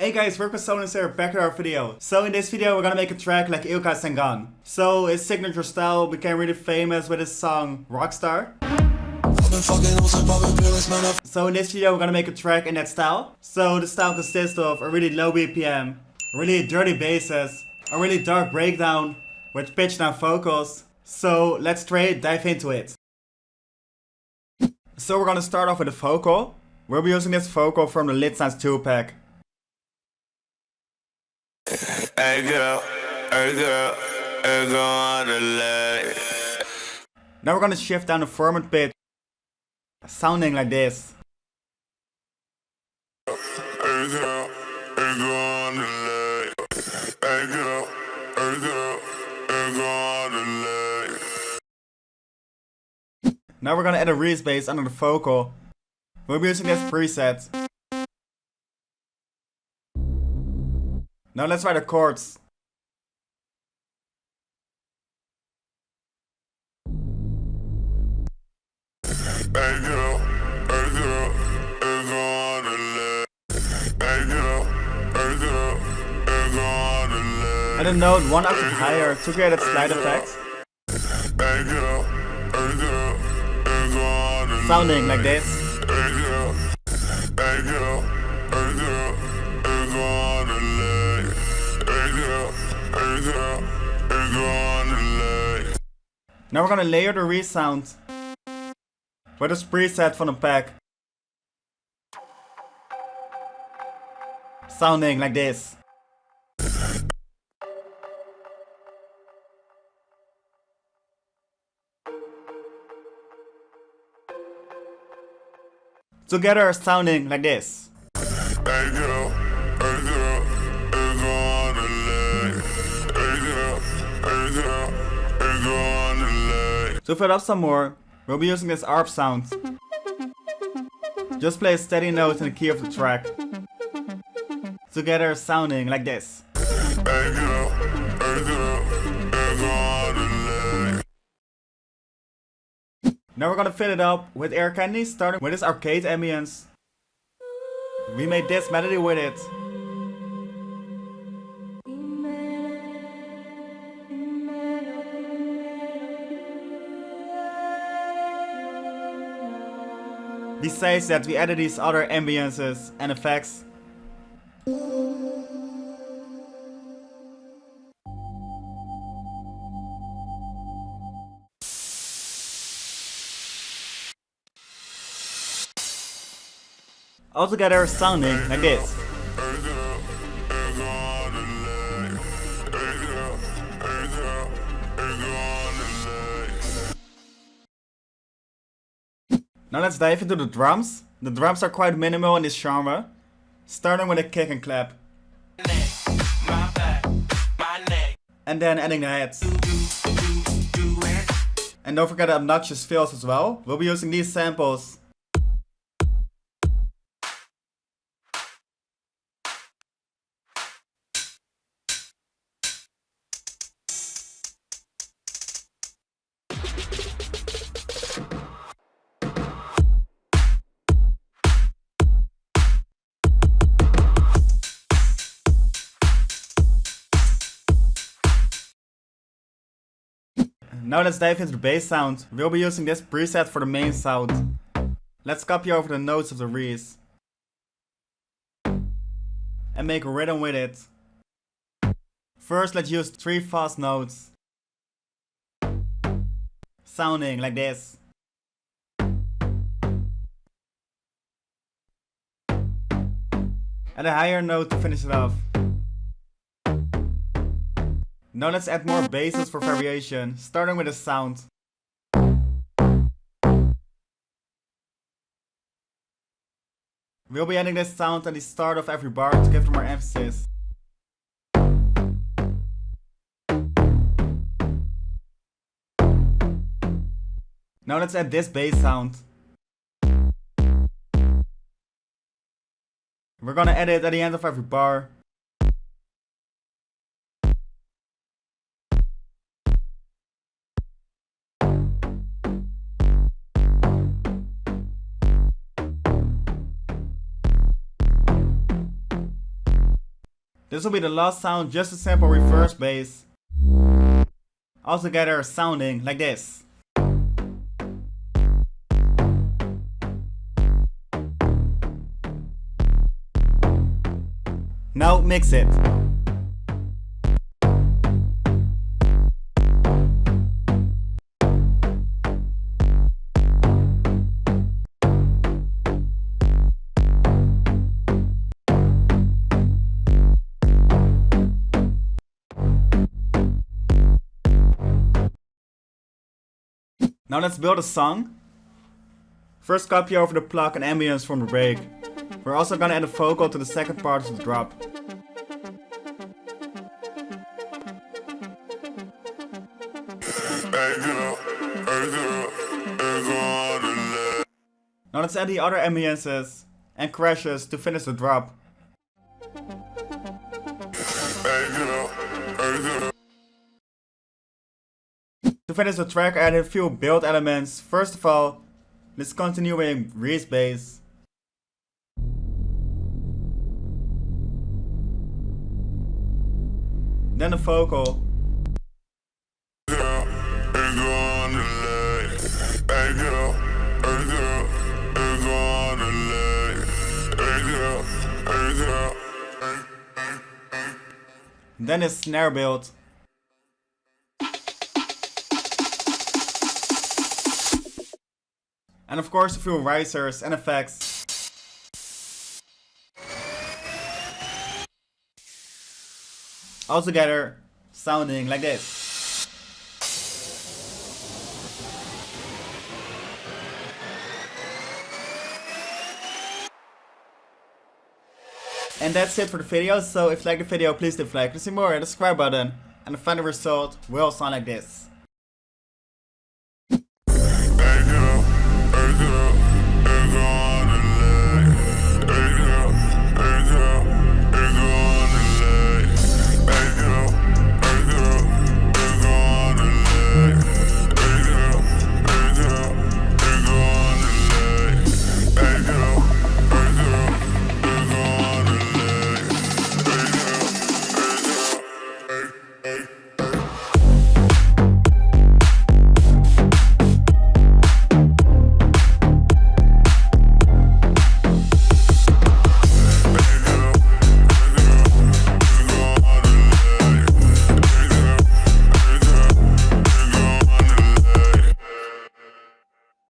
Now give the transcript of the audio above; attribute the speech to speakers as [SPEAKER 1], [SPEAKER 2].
[SPEAKER 1] Hey guys, welcome to Sonny here, back to our video. So in this video we're gonna make a track like Ilkay Sencan. So his signature style became really famous with his song Rockstar. So in this video we're gonna make a track in that style. So the style consists of a really low BPM, really dirty basses, a really dark breakdown with pitch down vocals. So let's straight dive into it. So we're gonna start off with a vocal. We'll be using this vocal from the Lit Sounds 2 pack.
[SPEAKER 2] Hey girl, on the leg.
[SPEAKER 1] Now we're gonna shift down the format pitch, sounding like this.
[SPEAKER 2] Hey girl, on the leg. Hey girl, on the leg.
[SPEAKER 1] Now we're gonna add a Wreath bass under the vocal. We'll be using this preset. Now let's write the chords.
[SPEAKER 2] Hey girl, on the leg. Hey girl, on the leg.
[SPEAKER 1] Add a note one octave higher to create that slide effect.
[SPEAKER 2] Hey girl, on the leg.
[SPEAKER 1] Sounding like this.
[SPEAKER 2] Hey girl, on the leg. Hey girl, on the leg.
[SPEAKER 1] Now we're gonna layer the Wreath sound with this preset from the pack. Sounding like this. Together sounding like this.
[SPEAKER 2] Hey girl, on the leg. Hey girl, on the leg.
[SPEAKER 1] To fill up some more, we'll be using this ARP sound. Just play a steady note in the key of the track. Together sounding like this.
[SPEAKER 2] Hey girl, on the leg.
[SPEAKER 1] Now we're gonna fill it up with air candy, starting with this arcade ambience. We made this melody with it. Besides that, we added these other ambiences and effects. Altogether sounding like this. Now let's dive into the drums. The drums are quite minimal in this genre, starting with a kick and clap. And then adding the heads. And don't forget the obnoxious fills as well. We'll be using these samples. Now let's dive into the bass sound. We'll be using this preset for the main sound. Let's copy over the notes of the Wreath and make a rhythm with it. First let's use 3 fast notes, sounding like this. Add a higher note to finish it off. Now let's add more basses for variation, starting with a sound. We'll be adding this sound at the start of every bar to give it more emphasis. Now let's add this bass sound. We're gonna add it at the end of every bar. This will be the last sound, just a simple reverse bass. Altogether sounding like this. Now mix it. Now let's build a song. First copy over the plug and ambience from the break. We're also gonna add a vocal to the second part of the drop. Now let's add the other ambiences and crashes to finish the drop. To finish the track, I added a few build elements. First of all, let's continue with Wreath bass. Then a vocal. Then a snare build. And of course a few risers and effects. Altogether sounding like this. And that's it for the video, so if you like the video please leave a like to see more, hit the subscribe button, and the final result will sound like this.